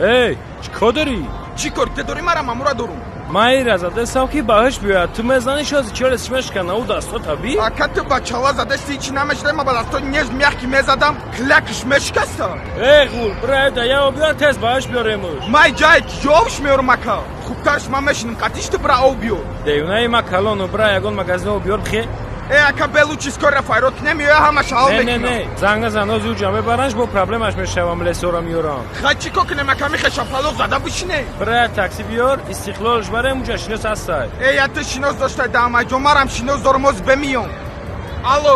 эй чико дори چی کار که داری مرا مامورا دارم майра зада савки баҳш биёяд ту мезани шози чорес мешкана у дасто таби ака ту бачала задашти чи намешдем ба дасто неж мягкий мезадам клякш мешкаста эй гул брайда я обиёр тез баҳш биёремуш май ҷай ҷовш меёрам ака хубтарш ман мешинам қатишти бра об биёр девнаи ма калону бра ягон магазин об биёр бихе ака белу чиз кора файрот немиёя ҳамаш ҳал мекунам не занг назан ози уҷа мебаранш бо проблемаш мешавам лесора миёрам ха чӣ ко кунем ака михеша палов зада бишине бра такси биёр истиқлолш барем уҷа шинос ҳастай я ту шинос доштай даамай ҷон марам шинос дорам оз бемиём алло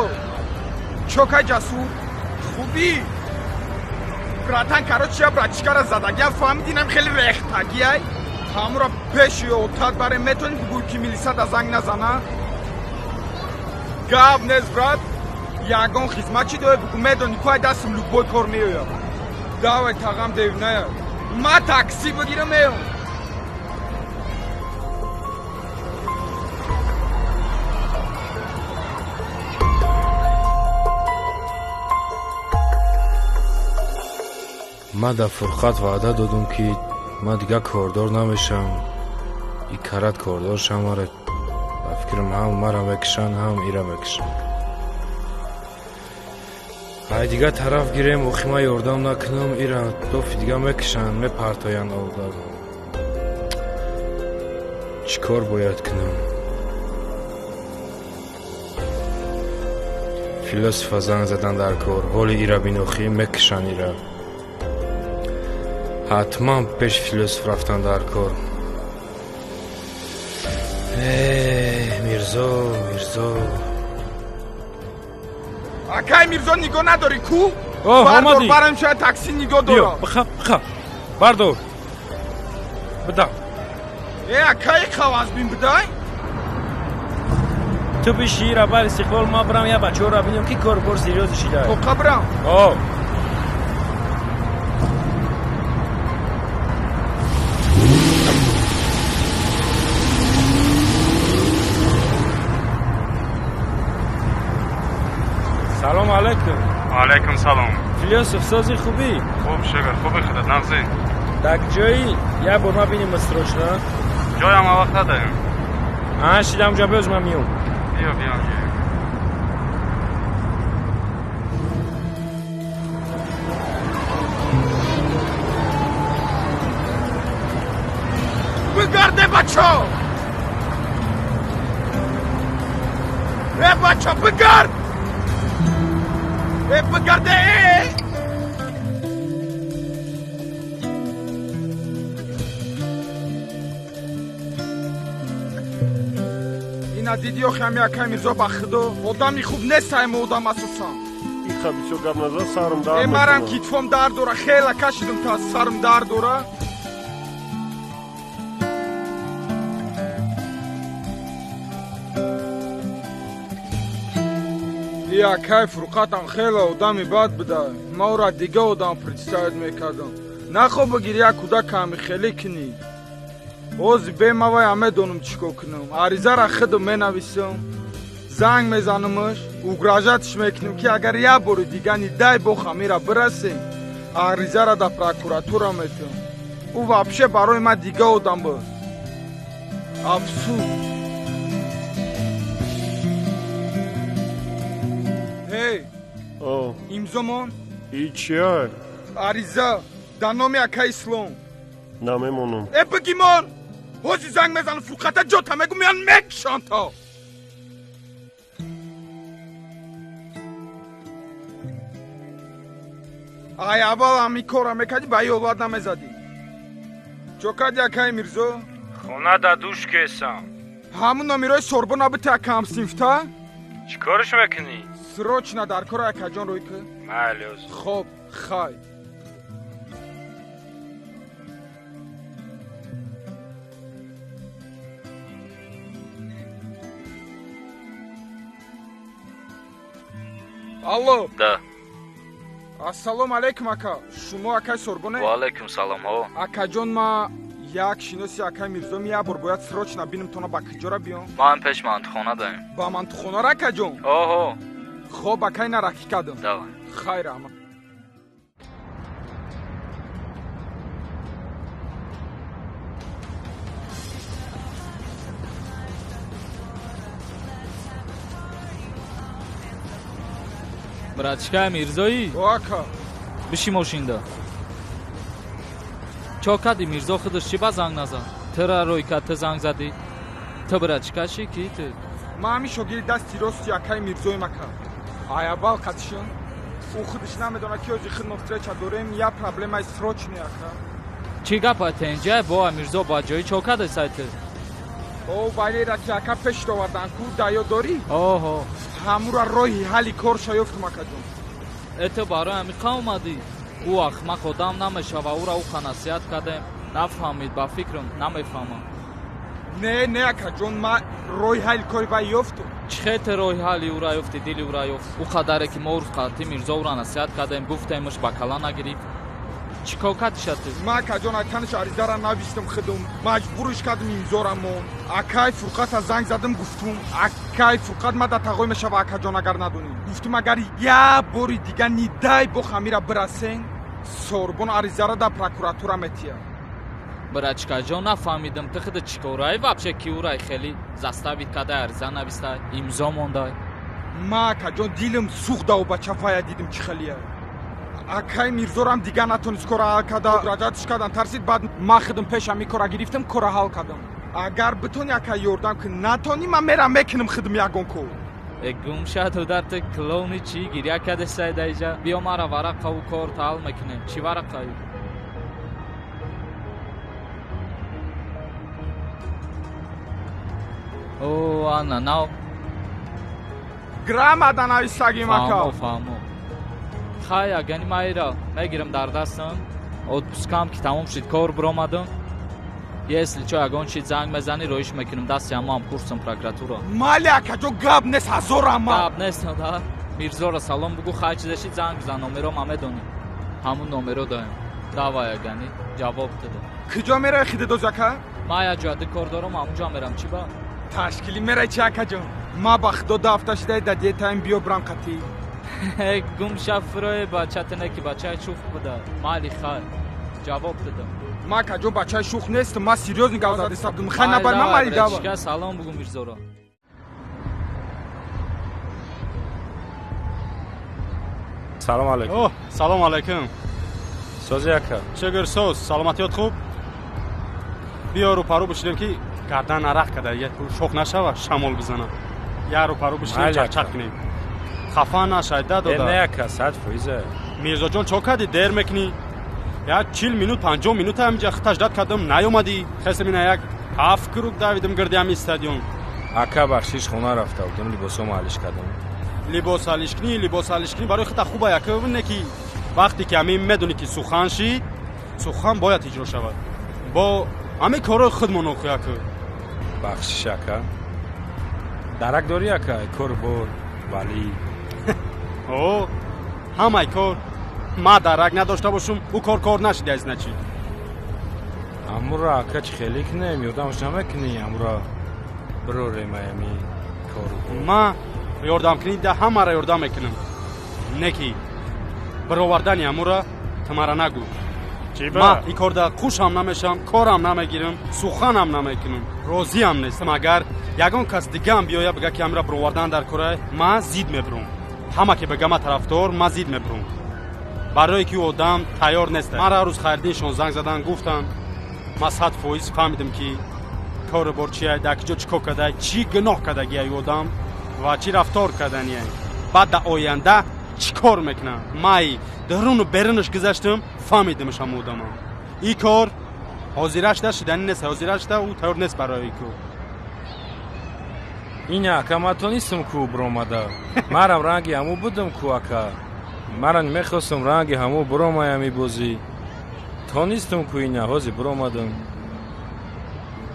чокай ҷасур хубӣ братан карочия братишкара задагиам фаҳмидинам хеле рехтагиай ҳамура пеш ётад барем метонӣ бугӯй ки милисада занг назана гап нест брат ягон хизмат чӣ доред бугӯ медонӣ ку ай дастам лукбой кор меоям давай тағам девная ма такси бигирам меём ма да фурқат ваъда додум ки ма дига кордор намешам и карат кордор шамара ба фикрам ҳам мара мекишан ҳам ира мекишан ай дига тараф гирем охима ёрдам накунам ира дофи дига мекишан мепартоянд ода чӣ кор бояд кунам философа занг задан дар кор ҳоли ира бинохӣ мекишан ира ҳатман пеши философ рафтан дар кор мирзо акай мирзо нигоҳ надорӣ ку бардор барам шояд такси нигоҳ дорам бихаб бардор бидам акай қаваз бин бидай ту биши ира бар истиқлол ма бирам я бачаҳоро бинем ки кор бор серёзи шида тоқа бирам салом алайкум алайкум салом философ сози хубӣ хуб шукр хуби худат нағзи дар ҷои як бор ма бинем срочно ҷоям авақта даем шидам ҷа бёз ма миём биё бигарде бачо бачо бигард бигарде ина диди охи ҳами акай мирзо ба худо одами хуб нестаем одам асосан ихабисо гап назар сарм дард марам китфом дард дора хела кашидам та сарм дард дора акай фурқатам хела одами бад буда маора дига одам представит мекардам нахо бигир як кӯдаками хеле кунӣ ози бемавай ҳаме донам чӣ кор кунам аризара худам менависам занг мезанамаш угражатш мекунам ки агар як бори дига ни дай бо хамира бирасем аризара да прокуратура метам ӯ вообще барои ман дига одам буд афсӯс имзомон ичиай ариза дар номи акай ислом намемонам бигимон ҳози занг мезанам фурқата ҷота мегу меян мекишон то ай аввал ҳами кора мекардӣ ба ёвад намезадӣ чо кардӣ акай мирзо хона да душ кесам ҳамун номирои сорбона бите ака ҳамсинфта чӣ корш мекунӣ срочно дар кора акаҷон рӯй ку майли хоб хай алло да ассалому алайкум ака шумо акай сорбоне ва алайкум салом акаҷон ма як шиноси акай мирзоми як бор бояд срочно бинам тона ба куҷора биём ман пеш мантухона даем ба мантухонара акаҷон оҳо хоб акай нарахӣ кардам давай хайр ама Братчика Мирзои, о ака биши мошинда. Чо кади Мирзо худаш чи ба занг назад? Тра рой ката занг зади. Та братчика чи ки ты? ма ҳами шогири дасти рости акаи Мирзои мака аябал қатишин у худиш намедона ки ози хидмат встреча дорем я проблемаи срочный ака Чи гапа тенҷа бо Мирзо ба ҷои чо кади сайты? о байлера ки ака пешт овардан ку даё дорӣ Оҳо, ҳамура роҳи ҳалли корша ёфтум акаҷон это барои амиқа омадӣ. Ӯ ахмақ одам намешава, ӯра уқа насиҳат кардем. Нафаҳмид, ба фикрам намефаҳмам. не акаҷон ма роҳи ҳалли кори вай ёфтум Чӣ хете роҳи ҳалли ӯра ёфти, дили ӯра ёфт? Ӯ қадаре ки мо рӯз қатӣ Мирзо ӯра насиҳат кардем, гуфтемш ба кала нагирифт. Чӣ кор кардиша ту? ма акаҷон айтаниш аризара навистам хидум маҷбуриш кардим имзорамон акаи фурқата занг задим гуфтум акаи фурқат мада тағой мешава акаҷон агар надонӣ гуфтум агар я бори дига нидай бо хамира бирасен сорбон аризара да прокуратура метия Братчикаҷон, нафаҳмидам ту худа чӣ кораи вабше ки ӯрай хеле заставид кадай ариза навистай, имзо мондай. ма акаҷон дилим сух дав бача вая дидим чӣ хелия акаи мирзорам дига натонист кора када раҷатиш кардан тарсид баъд ма хидим пешам и кора гирифтам кора ҳал кардам агар битони акай ёрдам ки натонӣ ман мерам мекунам хидим ягон кор гумша ту дар ту клоуни чӣ гиря кардестай дайҷа? биё мара варақаву кор таҳал мекунем. Чӣ варақаи? О, ана нав грамота нависагим ака фаҳмо. Хай, агани майра мегирам дар дастам, отпускам ки тамом шид, кор биромадам. Если чо ягон чиз занг мезани, роиш мекунам дасти ҳамаам курсам прокуратура. мале акаҷон гап нест ҳазорама гап нест да. Мирзора салом бугу, хай чизаши занг бизан, номеро ма медонӣ. ҳамун номеро доем. давай агани ҷавоб дида. киҷо меравӣ хидидоз ака ма як ҷоҳади кор дорам, ҳамунҷо мерам. Чӣ ба? ташкилӣ меравӣ чи акаҷон ма ба худо 2 ҳафта шидаи да диетаим биё бирам қатӣ гумша фурӯи бачатине ки бачаи шух буда. майли хай ҷавоб дида. ма акаҷон бачаи шух нестам ма серьёзни гап задистам михай набари ман мали дава Братчика, салом бугу Мирзора. салом алайкум. О, салом алайкум. Сози ака. Чигир соз, саломатиёт хуб? Биё рӯпарӯ бишидем ки гардан арақ када, як шоқ нашава, шамол бизана. Я рӯпарӯ бишидем, чак кунем. Хафа нашай, да дода. Не ака, 100%. Мирзоҷон чо кади дер мекунӣ? Як 40 минут 50 минут ҳаминҷа хитаждат кардам наёмадӣ. Хесам ина як 7 круг давидам гирди ҳамин стадион. Ака бахшиш хона рафта будам, либосом алиш кардам. Либос алишкунӣ барои хита хуба як бибине ки вақте ки ҳамин медонӣ ки сухан шид, сухан бояд иҷро шавад. Бо ҳамин корои худмон охӯ як. Бахшиш ака. Дарак дорӣ ака, кор бор вали. О, ҳамаи кор. Ма дарак надошта бошум, ӯ кор нашида аз начи. Амура ака чӣ хеле кунем, ёрдамш намекунӣ амура бирорем ҳамин кору. Ма ёрдам кунӣ да ҳамара ёрдам мекунам. Не ки бировардани амура ту мара нагӯ. ма ин кор да хушам намешавам, корам намегирам, суханам намекунам. розиам нестам агар ягон кас дигаам биёя бига ки амра бировардан дар кора, ма зид мебурам. ҳама ки бига ма тарафдор, ма зид мебурам. барое ки ӯ одам тайёр нест. мара рӯз хайрдиншон занг задан гуфтан, ма 100% фаҳмидам ки кори бор чия, дар киҷо чӣ кор кадай, чӣ гуноҳ кадагия ӯ одам ва чӣ рафтор каданияй. баъд дар оянда чӣ кор мекунам. май даруну берунаш гузаштам, фаҳмидамаш ҳама одамам. ин кор ҳозирашда шиданӣ нест, ҳозирашда ӯ тайёр нест барои ин кор. Ина ака ма тонистам ку биромада. Марам ранги ҳаму будам ку ака. Маран мехостам ранги ҳаму биромаям и бозӣ. Тонистам ку ина ҳозир биромадам.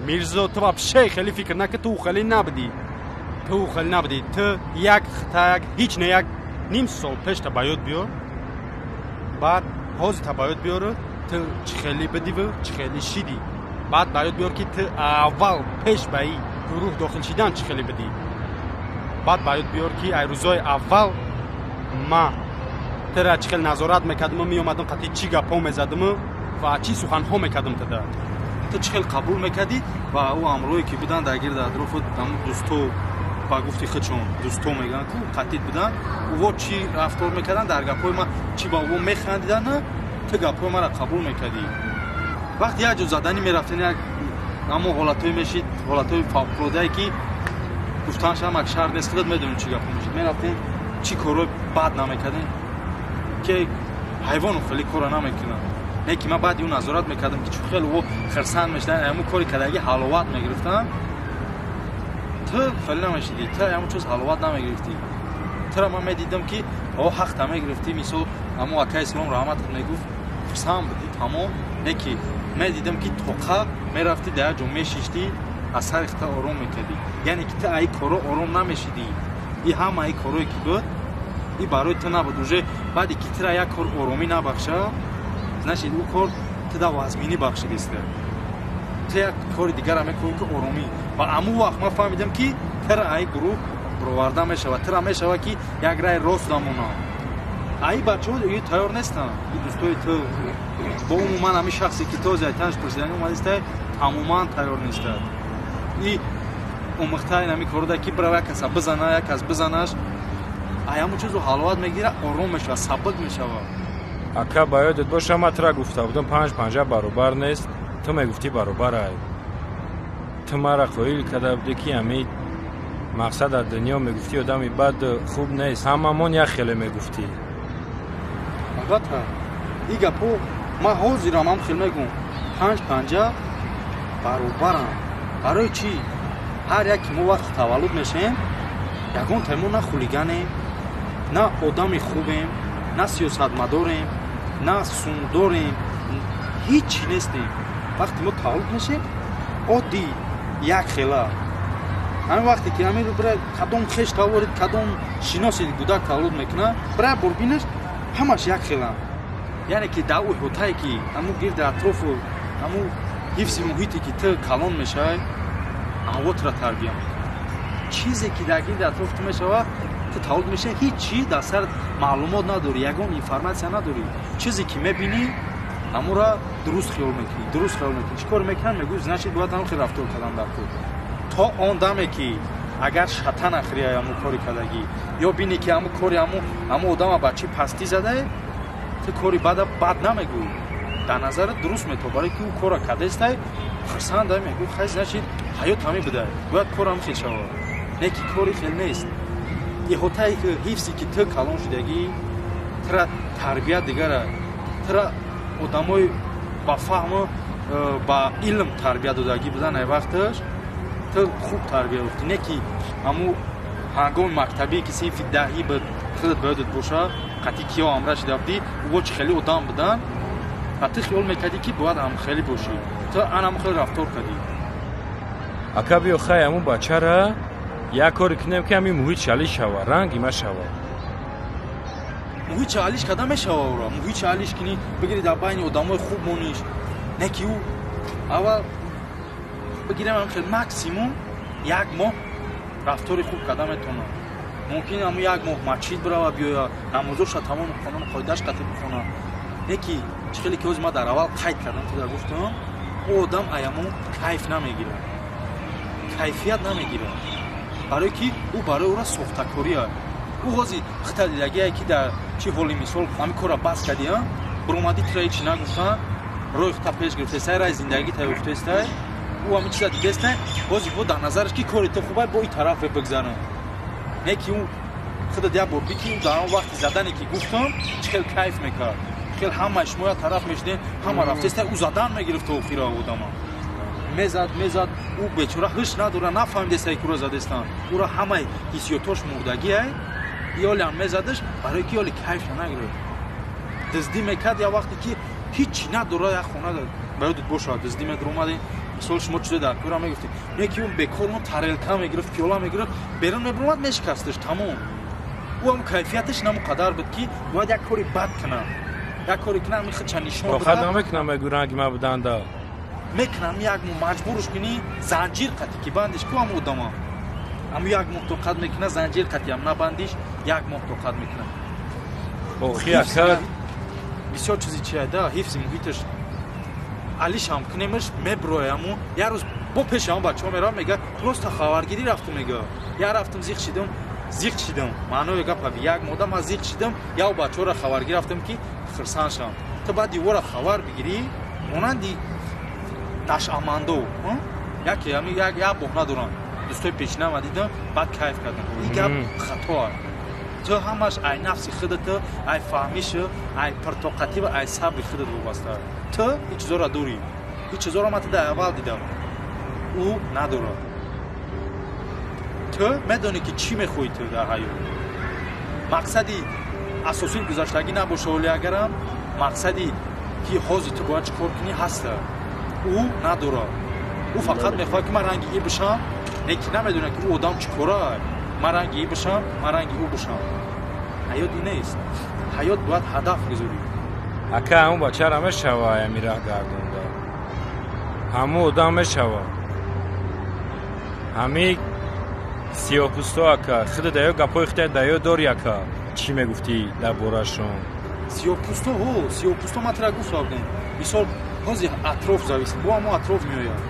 Мирзо, ту вообще хеле фикр накун, ту хеле набудӣ. Ту як хитак ҳеҷ не як ним сол пеш та ба ёд биёр. баъд ҳозир та ба ёд биёру ту чӣ хеле будиву чӣ хеле шидӣ. баъд ба ёд биёр ки ту аввал пеш ба ин гурӯҳ дохил шидан чӣ хеле будӣ. баъд ба ёд биёр ки ай рӯзои аввал ма тура чӣ хеле назорат мекардаму, меомадам қатӣ чӣ гапҳо мезадаму ва чӣ суханҳо мекардам туда. ту чӣ хел қабул мекардӣ ва ӯ амрое ки будан дар гирди атрофу дӯсту ба гуфти худшон дӯсто мегӯянд ку қатид буданд ӯ чӣ рафтор мекарданд дар гапҳои ман чӣ ба ӯ механдиданд ту гапҳои маро қабул мекардӣ вақти як ҷо задани мерафтен як амо ҳолатҳое мешид ҳолатҳои фавқулодае ки гуфтанашам як шаҳр нест худат медонем чӣ гапҳо мешид мерафтем чӣ корҳои бад намекардем ки ҳайвону хеле кора намекунанд не ки ман баъди ӯ назорат мекардам ки чӯ хеле ӯ хирсанд мешуданд аму кори кардагӣ ҳаловат мегирифтанд ту хеле намешидӣ ту аму чиз ҳаловат намегирифтӣ тура ман медидам ки ҳақта мегирифтӣ мисол аму акаи ислом раҳмат мегуфт хирсанд будӣ тамом не ки медидам ки тоқа мерафтӣ дар як ҷо мешиштӣ аз сари хита ором мекардӣ яъне ки ту аи коро ором намешидӣ и ҳамаи корое ки буд и барои ту набуд уже баъде ки тура як кор оромӣ набахша значит ӯ кор ту да вазминӣ бахшидиста ту як кори дигарро мекунӣ ки оромӣ ва аму вақт ман фаҳмидам ки тура аи гурӯҳ бароварда мешавад тура мешавад ки як рай рост намонад аи бачаҳо ё тайёр нестанд и дӯстои ту бо умуман ҳамин шахсе ки то зайтанаш пурсиданӣ омадиста тамоман тайёр нестад и омӯхтаи ҳамин корода ки бирав як каса бизана як кас бизанаш ай ҳамун чизу ҳаловат мегирад ором мешавад сабук мешавад ака ба ёдат боша ман тура гуфта будам 5 панҷа баробар нест ту мегуфтӣ баробар ай ту маро қоил карда будӣ ки ҳамин мақсад дар дунё мегуфтӣ одами бад хуб нест ҳамамон як хеле мегуфтӣ албатта и гапҳо ман ҳозирам ҳам хел мегӯм 5 панҷа баробарам барои чӣ ҳар як ки мо вақти таваллуд мешем ягон таймо на хулиганем на одами хубем на сиёсатмадорем на сумдорем ҳеҷ чӣ нестем вақти мо таваллуд мешем оддӣ як хела ҳамин вақте ки ҳамин бира кадом хеш таворид кадом шиноси кӯдак таваллуд мекунад бира борбинаш ҳамаш як хелам яъне ки дар иҳотае ки ҳамун гирди атрофу ҳамун ҳифзи муҳите ки ту калон мешавай амвотро тарбия мекунад чизе ки дар гирди атроф ту мешавад ту таваллуд мешавад ҳеҷ чӣ дар сар маълумот надорӣ ягон информатсия надорӣ чизе ки мебинӣ ҳамонро дуруст хиёл мекунӣ чӣ кор мекунад мегӯӣ значит бояд ҳамон хел рафтор кардан дар кор то он даме ки агар шата нахӯрия ҳамун кори кардагӣ ё бинӣ ки ҳамун кори ҳамун одама ба чӣ пастӣ задаe ту кори бада бад намегӯӣ дар назарат дуруст метавад барои ки ӯ кора кардастай хирсанда мегӯ хай значит ҳаёт ҳамин буда бояд корам хел шавад не ки кори хел нест иҳотае ки ҳифзе ки ту калон шудагӣ тура тарбия дигара тура одамои ба фаҳму ба илм тарбия додагӣ будан ай вақташ ту хуб тарбия ёфтӣ не ки ҳамун ҳангоми мактабие ки синфи даҳӣ ба худат ба ёдат боша қатъи киё амра шуда будӣ ӯ чӣ хеле одам будан ва ту хиёл мекардӣ ки бояд ҳамхелӣ бошӣ ту ан ҳамхелӣ рафтор кардӣ ака биё хай ҳамун бачара як коре кунем ки ҳамин муҳит шалиш шавад ранги машавад муҳит чаълиш карда мешава ӯро муҳит чаълиш кунӣ бигирӣ дар байни одамои хуб мониш не ки ӯ аввал бигирем ҳамхел максимум як моҳ рафтори хуб карда метавонад мумкин ҳамун як моҳ масҷид бирава биёя намозоша тамом хонам қоидааш қатъи бихонад не ки чӣ хеле ки ҳозир ман дар аввал қайд кардам туда гуфтам ӯ одам аямон кайф намегирад кайфият намегирад барое ки ӯ барои ӯра софтакория ӯ ҳозир хита дидагие ки дар чӣ ҳоли мисол ҳамин корро бас кардия биромадӣ тура ҳеҷ чӣ нагуфтан роҳи хита пеш гирифтестай рай зиндагита ёфтестай ӯ ҳамин чиза дидестай ҳозир бо дар назараш ки кори ту хубай бо ин тарафе бигзарам не ки ӯ худат як бор бики дар он вақти задане ки гуфтам чӣ хел кайф мекард хел ҳамаи шумо як тараф мешудем ҳама рафтестай ӯ задан мегирифта охира одама мезад ӯ бечора ҳуш надора нафаҳмидестай кура задестан ӯра ҳамаи ҳиссиётош мурдагиай ёлеам мезадаш барои ки ёли кайфа нагирад дуздӣ мекард як вақте ки ҳеҷчӣ надора як хона ба ёдат бошад дуздӣ медиромадем мисол шумо чизе дар кора мегуфтед не ки он бекор он тарелка мегирифт пиёла мегирифт берун мебиромад мешикасташ тамом ӯ ҳам кайфияташ намо қадар буд ки бояд як кори бад кунам як кори кунам михича нишон охад намекунам мегӯ ранги ма буданда мекунам як мо маҷбурш кунӣ занҷир қатъи ки бандиш ку ҳам одама ҳаму як моҳ тоқат мекуна занҷир қатъи ҳам набандиш як моҳ тоқат мекуна охи ака бисёр чизи чиада ҳифзи муҳиташ алиш ҳам кунемаш меброяму як рӯз бо пешам бачаҳо меравам мега просто хабаргирӣ рафтам мега я рафтам зиқ шидам маънои гапа як модам аз зиқ шидам як бачаҳоро хабаргирӣ рафтам ки хирсан шам то баъди вора хабар бигирӣ монанди нашъамандо яке ҳами як боҳна дорам дӯстои пешинама дидам баъд кайф кардам ин гап хато аст то ҳамаш ай нафси худато ай фаҳмиша ай партоқатива ай сабри худат вобаста то ин чизоро дорӣ ин чизоро ман дар аввал дидам ӯ надорад то медонӣ ки чӣ мехоҳӣ ту дар ҳаёт мақсади асосии гузаштагӣ набоша оли агарам мақсади ки ҳозир ту бояд чӣ кор кунӣ ҳаста ӯ надорад ӯ фақат мехоҳад ки ман ранги ӣ бошам неки намедонад ки ӯ одам чӣ корад ман ранги ӣ бошам ман ранги ӯ бошам ҳаёт ин нест ҳаёт бояд ҳадаф гузорӣ ака ҳамун бачаро мешава ами раҳ гардонда ҳамун одам мешава ҳами сиёҳпӯсто ака худо даё гапҳои худо даё дори ака чӣ мегуфтӣ дар борашон сиёҳпӯсто ман тара гуфтам мисол ҳозир атроф завист бо ҳамон атроф меояд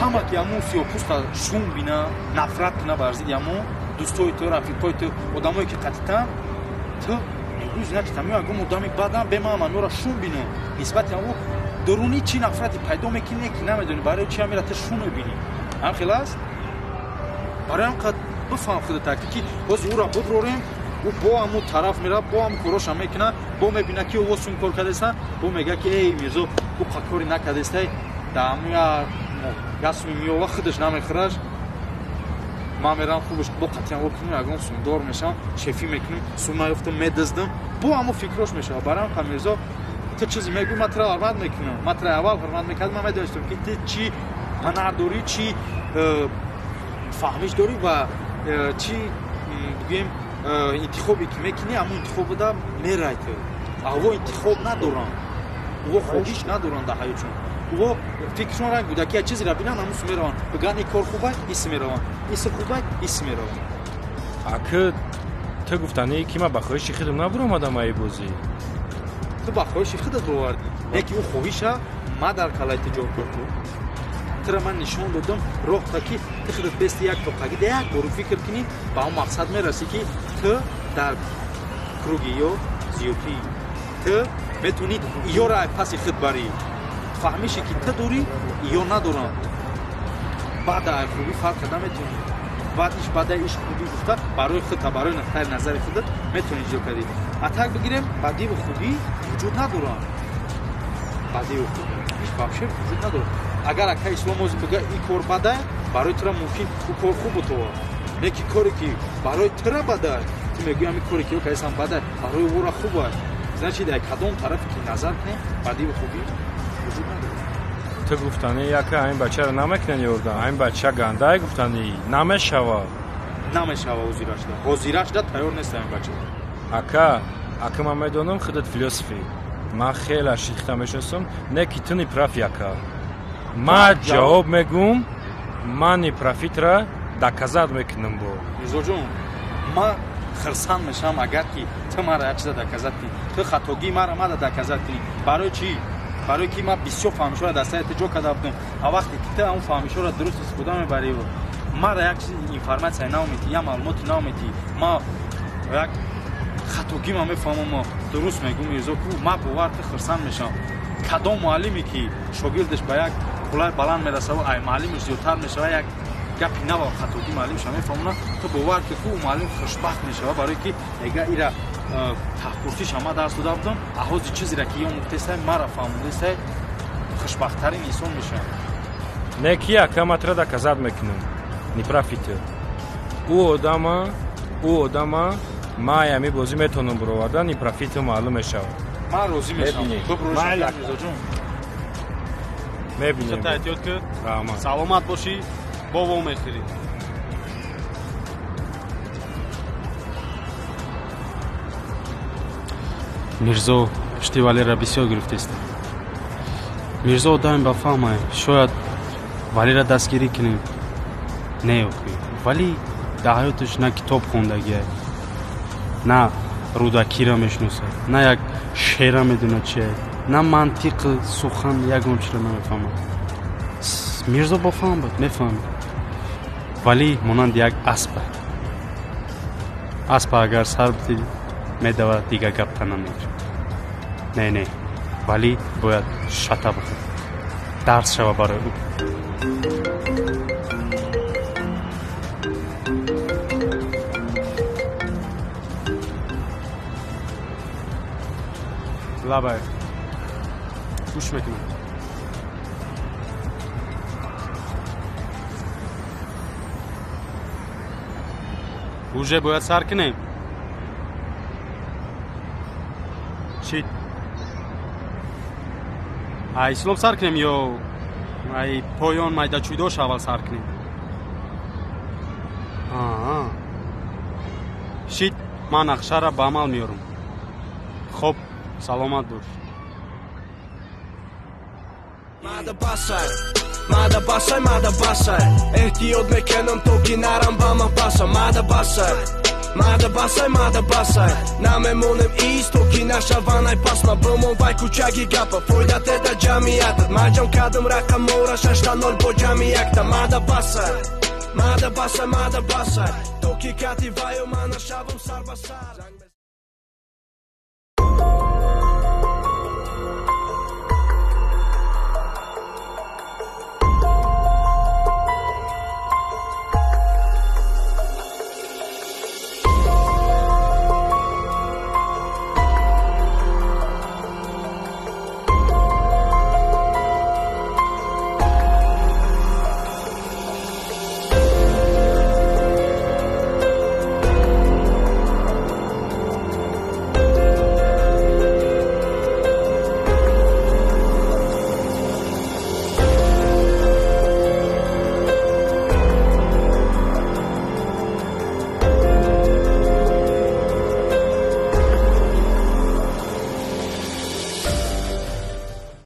ҳама ки ҳамон сиёҳпӯста шум бина нафрат куна бар зидди ҳамон дӯстои ту рафиқои ту одамое ки қатитан ту имрӯз накита меояд гум одами бадам бемаам амора шум бина нисбати ҳамо дурунӣ чӣ нафрати пайдо мекунӣ ки намедонӣ барои чӣ ҳамира ту шум мебинӣ ҳам хел аст барои ҳам қад бифаҳм худата ки ҳозир ӯро будрорем ӯ бо ҳамун тараф мера бо ҳамун короша мекуна бо мебина ки ӯ сум кор кардеста бо мега ки эй мирзо ӯ қад кори накардестай дар ҳамун як суми миёва худаш намехӯраш ман мерам хубаш бо қатъиян во кунем ягон сумдор мешавам шефӣ мекунем сум наёфтам медаздам бо ҳамун фикрош мешава барам ка мирзо ту чизе мегӯй ман тра ҳурмат мекунам ман тра аввал ҳурмат мекардам ман медонистам ки ту чӣ ҳунар дорӣ чӣ фаҳмиш дорӣ ва чӣ бигӯем интихобе ки мекунӣ ҳамун интихобда мерай ту аво интихоб надорам ӯ хоҳиш надорам дар ҳаётшон ӯ фикршон ранг буда ки як чизеро бинанд ҳамун су мераванд бигӯянд ин кор хубай иси мераванд иси хубай иси мераванд ака ту гуфтанӣ ки ман ба хоҳиши худам набуромадам ай бозӣ ту ба хоҳиши худат бовардӣ не ки ӯ хоҳиша ма дар калаи ту ҷой кор кун тра ман нишон додам роҳта ки ту худат бести як тоқагида як бору фикр кунӣ ба он мақсад мерасӣ ки ту дар круги ё зиёдӣ ту метавонӣ ёро ай паси худ барӣ фаҳмише ки ту дорӣ ё надорам баъда ай хубӣ фарқ карда метавонӣ баъда иш хубӣ гуфта барои худта барои нухтаи назари худат метавонӣ ҷо кардӣ а так бигирем бадиву хубӣ вуҷуд надорам бадиву хубӣ иш вообще вуҷуд надорам агар ака ислом озӣ бигӯяд ин кор бада барои тура мумкин ӯ кор хуб бутовад не ки коре ки барои тура бада ту мегӯям ин коре ки ё кайсан бада барои вора хуб аст значит ай кадом тарафе ки назар кунем бадиву хубӣ вуҷуд надорад ту гуфтанӣ яка ҳамин бачаро намекунен ёрда ҳамин бача гандай гуфтанӣ намешава ҳозира шуда тайёр нест ҳамин бача ака ман медонам худат философӣ ман хеле шихта мешиносам не ки ту неправ яка ман ҷавоб мегӯм ман неправитра доказат мекунам бо мирзоҷон ман хирсан мешавам агар ки ту маро як чиза доказат кунӣ ту хатогии маро мада доказат кунӣ барои чӣ барои ки ман бисёр фаҳмишҳоро дар сари ту ҷо карда будам а вақте ки ту ҳамун фаҳмишҳоро дуруст истифода мебарӣ маро як чизи информатсия наомедӣ я маълумоти наомедӣ ман як хатогӣ ман мефаҳмам дуруст мегӯм мирзо ку ман бовар ту хирсан мешавам кадом муаллиме ки шогирдаш ба як қулаи баланд мерасава ай муаллимаш зиёдтар мешава як гапи нав хатогӣ муаллимаша мефаҳмона ту бовар ки ку муаллим хушбахт мешава барое ки ега ира таҳкурсиша ман дарс дода будам а ҳозир чизеро ки омӯхтестай маро фаҳмудестай хушбахттарин инсон мешавам не ки яка ман тура доказат мекунам неправи ту ӯ одама ман ҳами бозӣ метавонам бароварда неправи ту маълум мешавад ман розӣ мешавам мирзоҷон мебинем та эҳтиёт кӯ саломат бошӣ бо во мехӯрӣ мирзо пушти валера бисёр гирифтест мирзо одаме ба фаҳмай шояд валера дастгирӣ кунем не охӣ валӣ дар ҳаёташ на китоб хондагия на рӯдакира мешиносад на як шеъра медонад чия на мантиқи сухан ягон чиро намефаҳмад мирзо бофаҳм буд мефаҳмӣ вале монанди як аспа аспа агар сар битӣ медавад дигар гапта намегӯяд не вале бояд шата бихӯрад дарс шава барои ӯ лабай гӯш мекунам уже бояд сар кунем чӣ ай ислом сар кунем ё ай поён майдачӯйдош аввал сар кунем шид ман нақшаро ба амал меёрам хоб саломат бош мада басай эҳтиёт мекунам то ки нарам ба ман паса мада басай намемонем ист то ки нашаванай пасма бомон вай кӯчаги гапа фоида теда ҷамъиятат маҷам кардам рақамора 6-0 бо ҷамъи якта мада басай то ки кати вайо ман нашавам сар ба сар